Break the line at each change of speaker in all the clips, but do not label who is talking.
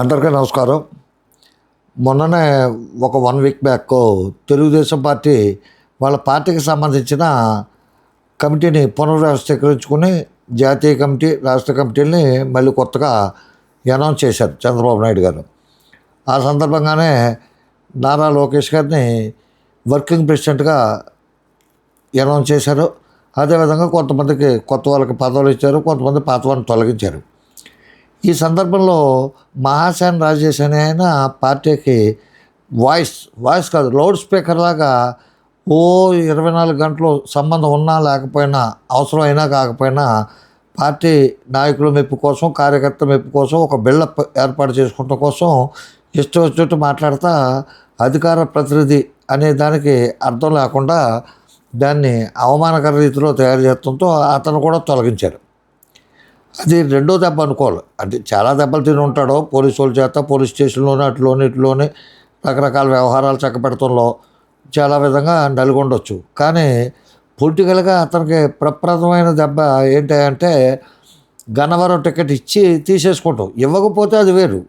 అందరికీ నమస్కారం. మొన్ననే ఒక 1 వీక్ బ్యాక్ తెలుగుదేశం పార్టీ వాళ్ళ పార్టీకి సంబంధించిన కమిటీని పునర్వ్యవస్థీకరించుకుని జాతీయ కమిటీ, రాష్ట్ర కమిటీని మళ్ళీ కొత్తగా అనౌన్స్ చేశారు చంద్రబాబు నాయుడు గారు. ఆ సందర్భంగానే నారా లోకేష్ గారిని వర్కింగ్ ప్రెసిడెంట్గా అనౌన్స్ చేశారు. అదేవిధంగా కొంతమందికి కొత్త వాళ్ళకి పదవులు ఇచ్చారు, కొంతమంది పాత వాళ్ళని తొలగించారు. ఈ సందర్భంలో మహాసేన రాజేష్ అనే ఆయన పార్టీకి వాయిస్ కాదు, లౌడ్ స్పీకర్ లాగా 24 గంటలు సంబంధం ఉన్నా లేకపోయినా, అవసరం అయినా కాకపోయినా పార్టీ నాయకుల మెప్పు కోసం, కార్యకర్త మెప్పు కోసం, ఒక బిల్డప్ ఏర్పాటు చేసుకోవడం కోసం ఇష్టం వచ్చినట్టు మాట్లాడతా అధికార ప్రతినిధి అనే దానికి అర్థం లేకుండా దాన్ని అవమానకర రీతిలో తయారు చేయడంతో అతను కూడా తొలగించారు. అది రెండో దెబ్బ అనుకోవాలి. అంటే చాలా దెబ్బలు తిని ఉంటాడో పోలీసు వాళ్ళ చేత, పోలీస్ స్టేషన్లోనే ఇట్లోనే రకరకాల వ్యవహారాలు చక్కబెడతంలో చాలా విధంగా నలుగుండొచ్చు. కానీ పొలిటికల్గా అతనికి ప్రప్రదమైన దెబ్బ ఏంటంటే గన్నవరం టికెట్ ఇచ్చి తీసేసుకుంటాం. ఇవ్వకపోతే అది వేరు,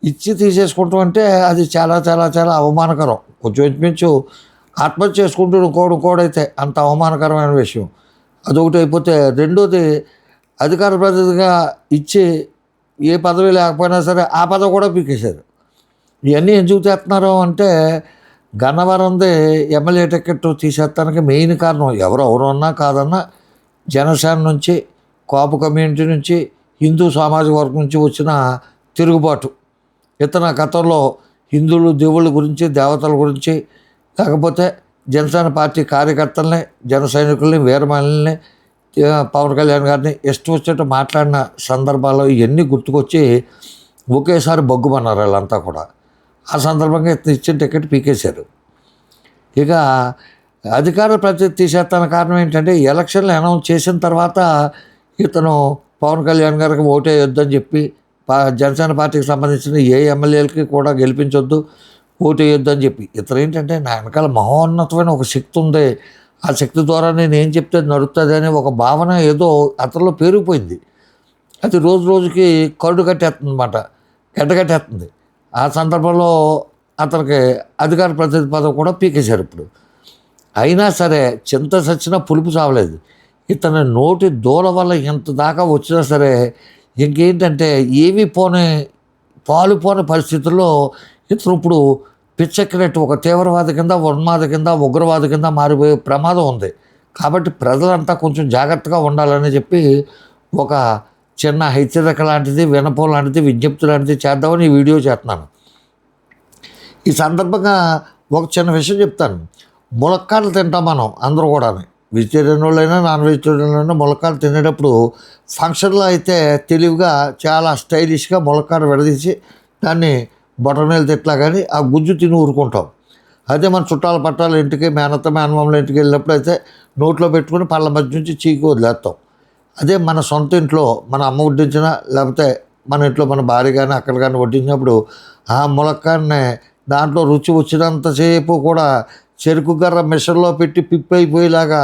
ఇచ్చి తీసేసుకుంటాం అంటే అది చాలా చాలా చాలా అవమానకరం. కొంచెం ఇంచుమించు ఆత్మహత్య చేసుకుంటూ ఇంకోడైతే అంత అవమానకరమైన విషయం. అదొకటి అయిపోతే, రెండోది అధికార ప్రతినిధిగా ఇచ్చి ఏ పదవి లేకపోయినా సరే ఆ పదవి కూడా పీకేశారు. ఇవన్నీ ఎందుకు చేస్తున్నారు అంటే గన్నవరంది ఎమ్మెల్యే టికెట్ తీసేస్తానికి మెయిన్ కారణం ఎవరన్నా కాదన్నా జనసేన నుంచి, కాపు కమ్యూనిటీ నుంచి, హిందూ సామాజిక వర్గం నుంచి వచ్చిన తిరుగుబాటు. ఇతను గతంలో హిందువులు, దేవుళ్ళ గురించి, దేవతల గురించి, లేకపోతే జనసేన పార్టీ కార్యకర్తల్ని, జన సైనికుల్ని, వీరమహిళల్ని, పవన్ కళ్యాణ్ గారిని ఇష్టం వచ్చినట్టు మాట్లాడిన సందర్భాల్లో ఇవన్నీ గుర్తుకొచ్చి ఒకేసారి బొగ్గుమన్నారు వాళ్ళంతా కూడా. ఆ సందర్భంగా ఇతను ఇచ్చిన టికెట్ పీకేశారు. ఇక అధికార ప్రతినిధి తీసేస్తాన కారణం ఏంటంటే ఎలక్షన్లు అనౌన్స్ చేసిన తర్వాత ఇతను పవన్ కళ్యాణ్ గారికి ఓటేయొద్దని చెప్పి, జనసేన పార్టీకి సంబంధించిన ఏ ఎమ్మెల్యేలకి కూడా గెలిపించొద్దు, ఓటేయొద్దని చెప్పి, ఇతను ఏంటంటే నా వెనకాల మహోన్నతమైన ఒక శక్తి ఉంది, ఆ శక్తి ద్వారా నేను ఏం చెప్తే నడుస్తుంది అనే ఒక భావన ఏదో అతనిలో పేరుకుపోయింది. అది రోజు రోజుకి కరుడు కట్టేస్తుంది అన్నమాట, గడ్డగట్టేస్తుంది. ఆ సందర్భంలో అతనికి అధికార ప్రతినిధి పదవి కూడా పీకేశారు. ఇప్పుడు అయినా సరే చింత సచ్చినా పులుపు చావలేదు. ఇతని నోటి దూల వల్ల ఎంత దాకా వచ్చినా సరే ఇంకేంటంటే ఏమీ పాలుపోని పరిస్థితుల్లో ఇతను ఇప్పుడు పిచ్చెక్కినట్టు ఒక తీవ్రవాది కింద, ఉన్మాద కింద, ఉగ్రవాది కింద మారిపోయే ప్రమాదం ఉంది. కాబట్టి ప్రజలంతా కొంచెం జాగ్రత్తగా ఉండాలని చెప్పి ఒక చిన్న హెచ్చరిక లాంటిది, వినపం లాంటిది, విజ్ఞప్తి లాంటిది చేద్దామని ఈ వీడియో చేస్తున్నాను. ఈ సందర్భంగా ఒక చిన్న విషయం చెప్తాను. ములక్కాడలు తింటాం మనం అందరూ కూడా, వెజిటేరియన్ వాళ్ళైనా నాన్ వెజిటేరియన్ వాళ్ళైనా ములక్కాడలు తినేటప్పుడు ఫంక్షన్లో అయితే తెలివిగా చాలా స్టైలిష్గా ములక్కాడ విడదీసి దాన్ని బటర్ నీళ్ళు తిట్లా కానీ ఆ గుజ్జు తిని ఊరుకుంటాం. అదే మన చుట్టాల పట్టాల ఇంటికి, మేనత్త మేనమామల ఇంటికి వెళ్ళినప్పుడు అయితే నోట్లో పెట్టుకుని పళ్ళ మధ్య నుంచి చీకి వదిలేస్తాం. అదే మన సొంత ఇంట్లో మన అమ్మ వడ్డించినా, లేకపోతే మన ఇంట్లో మన భార్య కానీ అక్కడ కానీ వడ్డించినప్పుడు ఆ ములక్కాడని దాంట్లో రుచి వచ్చినంతసేపు కూడా చెరుకు గర్ర మిషన్లో పెట్టి పిప్పైపోయేలాగా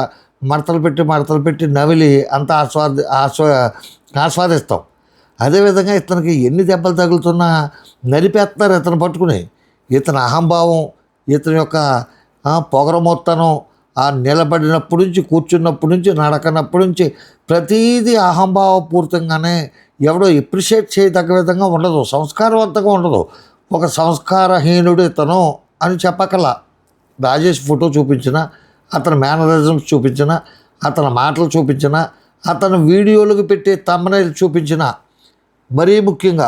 మడతలు పెట్టి నవిలి అంత ఆస్వాదిస్తాం. అదేవిధంగా ఇతనికి ఎన్ని దెబ్బలు తగులుతున్నా నలిపేస్తున్నారు ఇతను పట్టుకుని. ఇతని అహంభావం, ఇతని యొక్క పొగరమొత్తనం, ఆ నిలబడినప్పటి నుంచి, కూర్చున్నప్పటి నుంచి, నడకనప్పటి నుంచి ప్రతీదీ అహంభావపూరితంగానే, ఎవడో ఎప్రిషియేట్ చేయదగ్గ విధంగా ఉండదు, సంస్కారవంతంగా ఉండదు. ఒక సంస్కారహీనుడు ఇతను అని చెప్పకలా. రాజేష్ ఫోటో చూపించిన, అతని మేనరిజమ్స్ చూపించిన, అతని మాటలు చూపించిన, అతను వీడియోలకు పెట్టే థంబ్నెయిల్ చూపించిన, మరీ ముఖ్యంగా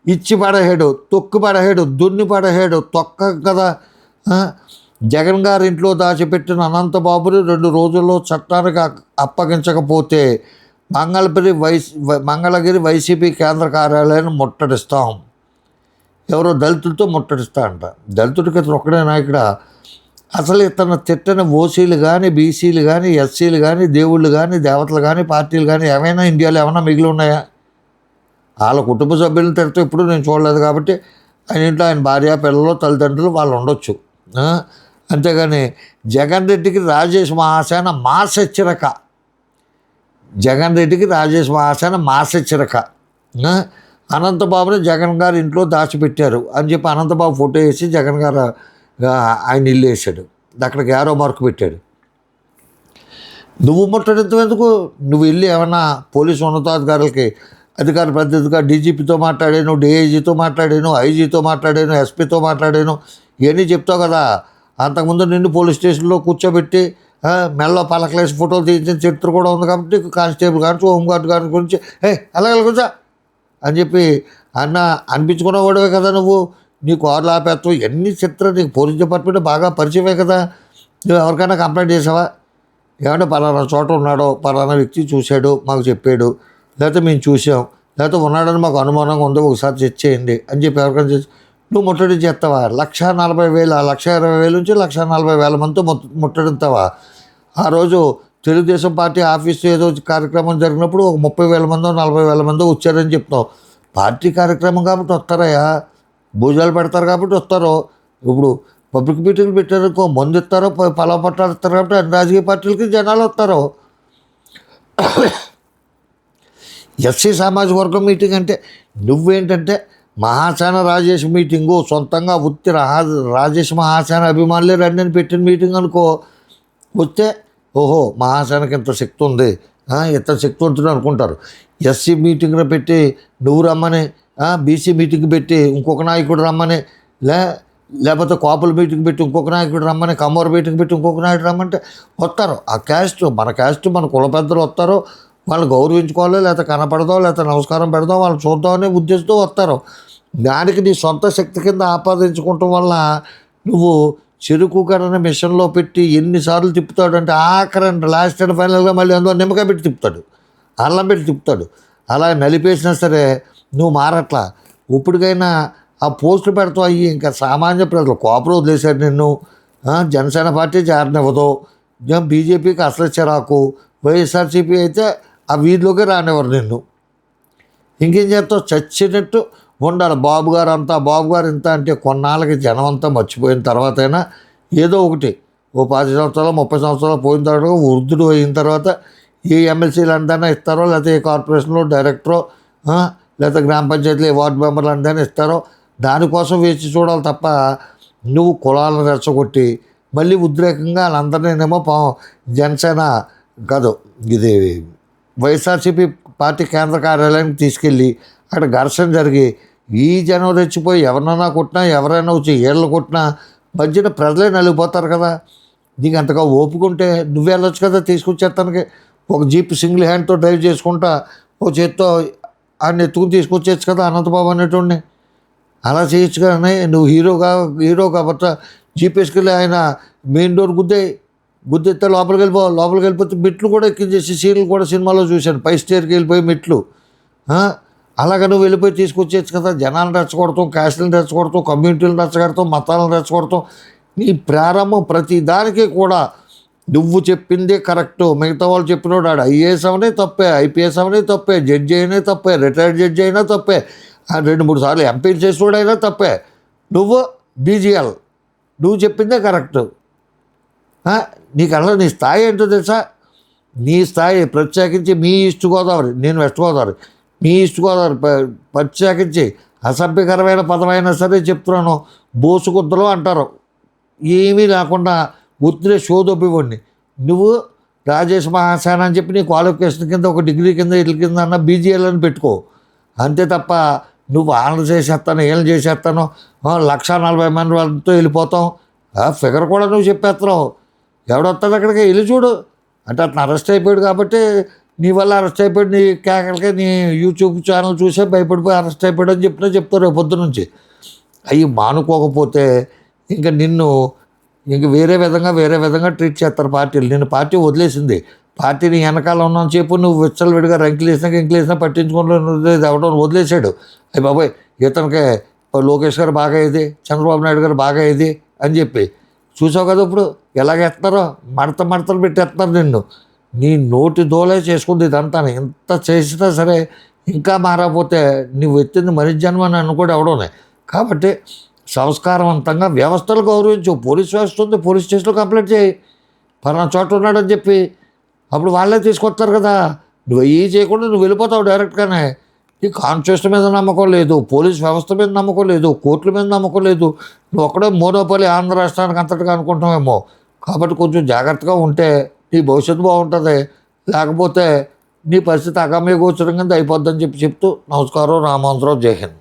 ఇచ్చి పడహేడు, తొక్కు పడహేడు, దున్ని పడహేడు, తొక్క కదా. జగన్ గారి ఇంట్లో దాచిపెట్టిన అనంతబాబుని 2 రోజుల్లో చట్టానికి అప్పగించకపోతే మంగళగిరి వైసీపీ కేంద్ర కార్యాలయాన్ని ముట్టడిస్తాం. ఎవరో దళితులతో ముట్టడిస్తా అంట. దళితుడికి ఇతను ఒక్కడే నాయకుడా? అసలు ఇతను తిట్టని ఓసీలు కానీ, బీసీలు కానీ, ఎస్సీలు కానీ, దేవుళ్ళు కానీ, దేవతలు కానీ, పార్టీలు కానీ ఏమైనా ఇండియాలో ఏమైనా మిగిలి ఉన్నాయా? వాళ్ళ కుటుంబ సభ్యులను తిడితే ఎప్పుడు నేను చూడలేదు. కాబట్టి ఆయన ఇంట్లో ఆయన భార్య, పిల్లలు, తల్లిదండ్రులు వాళ్ళు ఉండొచ్చు. అంతేగాని జగన్ రెడ్డికి రాజేష్ మహాసేన మాస్ హెచ్చరిక. అనంతబాబుని జగన్ గారి ఇంట్లో దాచిపెట్టారు అని చెప్పి అనంతబాబు ఫోటో వేసి జగన్ గారు ఆయన ఇల్లు వేసాడు, అక్కడికి యారో మార్కు పెట్టాడు. నువ్వు ముట్టడించడం ఎందుకు? నువ్వు వెళ్ళి ఏమన్నా పోలీసు ఉన్నతాధికారులకి అధికార ప్రతినిధిగా డీజీపీతో మాట్లాడాను, డిఐజీతో మాట్లాడాను, ఐజీతో మాట్లాడాను, ఎస్పీతో మాట్లాడాను, ఇవన్నీ చెప్తావు కదా. అంతకుముందు నిన్ను పోలీస్ స్టేషన్లో కూర్చోబెట్టి మెల్లో పలకలేసి ఫోటోలు తీయించిన చరిత్ర కూడా ఉంది కాబట్టి కానిస్టేబుల్ కానీ హోంగార్డ్ గారి గురించి అలాగే కూర్చో అని చెప్పి అనిపించుకున్నవాడే కదా నువ్వు. నీ కార్లు ఆపేస్తావు, ఎన్ని చిత్రం. నీకు పోలీస్ డిపార్ట్మెంట్ బాగా పరిచయమే కదా. నువ్వు ఎవరికైనా కంప్లైంట్ చేసావా? ఏమంటే పలానా చోట ఉన్నాడో, పలానా వ్యక్తి చూశాడు మాకు చెప్పాడు, లేకపోతే మేము చూసాం, లేకపోతే ఉన్నాడని మాకు అనుమానంగా ఉందో ఒకసారి చెక్ చేయండి అని చెప్పి ఎవరికైనా చేసి నువ్వు ముట్టడి చేస్తావా? 1,40,000 1,20,000 నుంచి 1,40,000 మందితో ముట్టడిస్తావా? ఆ రోజు తెలుగుదేశం పార్టీ ఆఫీసు ఏదో కార్యక్రమం జరిగినప్పుడు ఒక 30,000 మందో 40,000 మందో వచ్చారని చెప్తావు. పార్టీ కార్యక్రమం కాబట్టి వస్తారయ్యా, భోజనాలు పెడతారు కాబట్టి వస్తారు. ఇప్పుడు పబ్లిక్ మీటింగ్లు పెట్టారనుకో, మందు ఇస్తారో పొలం పట్టాలు ఇస్తారు కాబట్టి అన్ని రాజకీయ పార్టీలకి జనాలు వస్తారు. ఎస్సీ సామాజిక వర్గం మీటింగ్ అంటే నువ్వేంటంటే మహాసేన రాజేష్ మీటింగు, సొంతంగా ఉత్తి రాజేష్ మహాసేన అభిమానులే రండి అని పెట్టిన మీటింగ్ అనుకో. వస్తే ఓహో మహాసేనకి ఇంత శక్తి ఉంది, ఇంత శక్తి ఉంటుంది అనుకుంటారు. ఎస్సీ మీటింగ్లో పెట్టి నువ్వు రమ్మని, బీసీ మీటింగ్ పెట్టి ఇంకొక నాయకుడు రమ్మని, లేకపోతే కాపుల మీటింగ్ పెట్టి ఇంకొక నాయకుడు రమ్మని, కమ్మోర మీటింగ్ పెట్టి ఇంకొక నాయకుడు రమ్మంటే వస్తారు. ఆ క్యాస్ట్ మన కుల పెద్దలు వస్తారు, వాళ్ళు గౌరవించుకోవాలి, లేకపోతే కనపడదాం, లేకపోతే నమస్కారం పెడదాం, వాళ్ళు చూద్దామనే ఉద్దేశంతో వస్తారు. దానికి నీ సొంత శక్తి కింద ఆపాదించుకోవటం వల్ల నువ్వు చెరుకు కర్రని మిషన్లో పెట్టి ఎన్నిసార్లు తిప్పుతాడు అంటే ఆఖరి లాస్ట్ అండ్ ఫైనల్గా మళ్ళీ అందులో నిమ్మకాయ పెట్టి తిప్పుతాడు, అల్లం పెట్టి తిప్పుతాడు. అలా నలిపేసినా సరే నువ్వు మారట్లా. ఇప్పటికైనా ఆ పోస్టులు పెడతావు అయ్యి ఇంకా సామాన్య ప్రజలు కోపలు వదిలేశారు నిన్ను. జనసేన పార్టీ జారనివ్వదు, బీజేపీకి అసలు చిరాకు, వైఎస్ఆర్సీపీ అయితే ఆ వీధిలోకి రానివ్వరు నిన్ను. ఇంకేం చేస్తావు? చచ్చినట్టు ఉండాలి. బాబు గారు ఇంత అంటే కొన్నాళ్ళకి జనం అంతా మర్చిపోయిన తర్వాతైనా ఏదో ఒకటి ఓ 10 సంవత్సరాలు 30 సంవత్సరాలు పోయిన తర్వాత వృద్ధుడు అయిన తర్వాత ఏ ఎమ్మెల్సీలు అందరినా ఇస్తారో, లేకపోతే ఏ కార్పొరేషన్లో డైరెక్టరో, లేకపోతే గ్రామ పంచాయతీలో వార్డు మెంబర్లు అందరినీ ఇస్తారో, దానికోసం వేచి చూడాలి తప్ప నువ్వు కులాలను రెచ్చగొట్టి మళ్ళీ ఉద్రేకంగా వాళ్ళందరినేమో జనసేన కాదు ఇది వైఎస్ఆర్సీపీ పార్టీ కేంద్ర కార్యాలయానికి తీసుకెళ్ళి అక్కడ ఘర్షణ జరిగి ఈ జనం రెచ్చిపోయి ఎవరినైనా కొట్టినా, ఎవరైనా వచ్చి ఏళ్ళు కొట్టినా మధ్యన ప్రజలే నలిగిపోతారు కదా. నీకు అంతగా ఓపుకుంటే నువ్వు వెళ్ళొచ్చు కదా తీసుకొచ్చేస్తానికి. ఒక జీప్ సింగిల్ హ్యాండ్తో డ్రైవ్ చేసుకుంటా ఓ చేత్తో ఆయన ఎత్తుకుని తీసుకొచ్చేయచ్చు కదా అనంతబాబు అనేటోడిని. అలా చేయొచ్చు కానీ నువ్వు హీరో కాబట్టి జీప్ వేసుకెళ్ళి ఆయన మెయిన్ డోర్ గుద్దెత్తే లోపలికి వెళ్ళిపోతే మెట్లు కూడా ఎక్కించేసి సీన్లు కూడా సినిమాలో చూశాను, పై స్టేర్కి వెళ్ళిపోయి మెట్లు. అలాగ నువ్వు వెళ్ళిపోయి తీసుకొచ్చేయచ్చు కదా. జనాలను రెచ్చగొడతాం, క్యాస్ట్లను రెచ్చగొడతాం, కమ్యూనిటీలను రెచ్చగొడతాం, మతాలను రెచ్చగొడతాం. నీ ప్రారంభం ప్రతి దానికి కూడా నువ్వు చెప్పిందే కరెక్టు, మిగతా వాళ్ళు చెప్పినోడు ఆడు ఐఏఎస్ అవనే తప్పే, ఐపీఎస్ అవనే తప్పే, జడ్జి అయినా తప్పే, రిటైర్డ్ జడ్జి అయినా తప్పే, 2-3 సార్లు ఎంపీలు చేసినోడైనా తప్పే. నువ్వు బీజీఎల్, నువ్వు చెప్పిందే కరెక్టు. నీకల్లా నీ స్థాయి ఏంటో తెలుసా? నీ స్థాయి ప్రత్యేకించి మీ ఈస్ట్ గోదావరి, నేను వెస్ట్ గోదావరి, మీ ఈస్ట్ గోదావరి ప్రత్యేకించి అసభ్యకరమైన పదమైనా సరే చెప్తున్నాను, బోసుగుద్దలు అంటారు. ఏమీ లేకుండా ఒత్తిడి షోదొప్పివ్వండి. నువ్వు రాజేష్ మహాసేన అని చెప్పి నీ క్వాలిఫికేషన్ కింద ఒక డిగ్రీ కింద ఇట్ల కింద అన్న బీజీఎల్ అని పెట్టుకో. అంతే తప్ప నువ్వు ఆనలు చేసేస్తాను, ఏళ్ళు చేసేస్తాను, 140 మంది వాళ్ళతో వెళ్ళిపోతాం, ఫిగర్ కూడా నువ్వు చెప్పేస్తున్నావు. ఎవడొస్తాడు అక్కడికి వెళ్ళి చూడు అంటే అతను అరెస్ట్ అయిపోయాడు కాబట్టి నీ వల్ల అరెస్ట్ అయిపోయాడు, నీ కేకలకే నీ యూట్యూబ్ ఛానల్ చూసే భయపడిపోయి అరెస్ట్ అయిపోయాడు అని చెప్తారు పొద్దు నుంచి. అవి మానుకోకపోతే ఇంకా నిన్ను వేరే విధంగా ట్రీట్ చేస్తారు పార్టీలు. నిన్ను పార్టీ వదిలేసింది. పార్టీని వెనకాల ఉన్నాను చెప్పు నువ్వు విచ్చలవిడిగా రంకులు వేసినా పట్టించుకోలేదు, ఎవడో వదిలేశాడు. అయ్యి బాబాయ్ ఇతనికి లోకేష్ గారు బాగా ఇది, చంద్రబాబు నాయుడు గారు బాగా ఇది అని చెప్పి చూసావు కదా. ఇప్పుడు ఎలాగేస్తున్నారో మడతలు పెట్టేస్తున్నారు నిన్ను. నీ నోటి దోలే చేసుకుంది ఇదంతా. ఎంత చేసినా సరే ఇంకా మారకపోతే నువ్వు ఎత్తింది మరి జన్మ అని అనుకోడు ఎవడోనే. కాబట్టి సంస్కారవంతంగా వ్యవస్థలు గౌరవించు. పోలీస్ వ్యవస్థ ఉంది, పోలీస్ స్టేషన్లో కంప్లైంట్ చేయి, పలానా చోట ఉన్నాడని చెప్పి. అప్పుడు వాళ్ళే తీసుకొస్తారు కదా. నువ్వు చేయకుండా నువ్వు వెళ్ళిపోతావు డైరెక్ట్గానే. ఈ కాన్స్టిట్యూషన్ మీద నమ్మకం లేదు, పోలీస్ వ్యవస్థ మీద నమ్మకం లేదు, కోర్టుల మీద నమ్మకం లేదు. నువ్వు ఒక్కడే మోనోపలి ఆంధ్ర రాష్ట్రానికి అంతటిగా అనుకుంటామేమో. కాబట్టి కొంచెం జాగ్రత్తగా ఉంటే నీ భవిష్యత్తు బాగుంటుంది. లేకపోతే నీ పరిస్థితి అగమ్య గోచరం కింద అయిపోద్దని చెప్తూ నమస్కారం. రామాంతరావు. జై హింద్.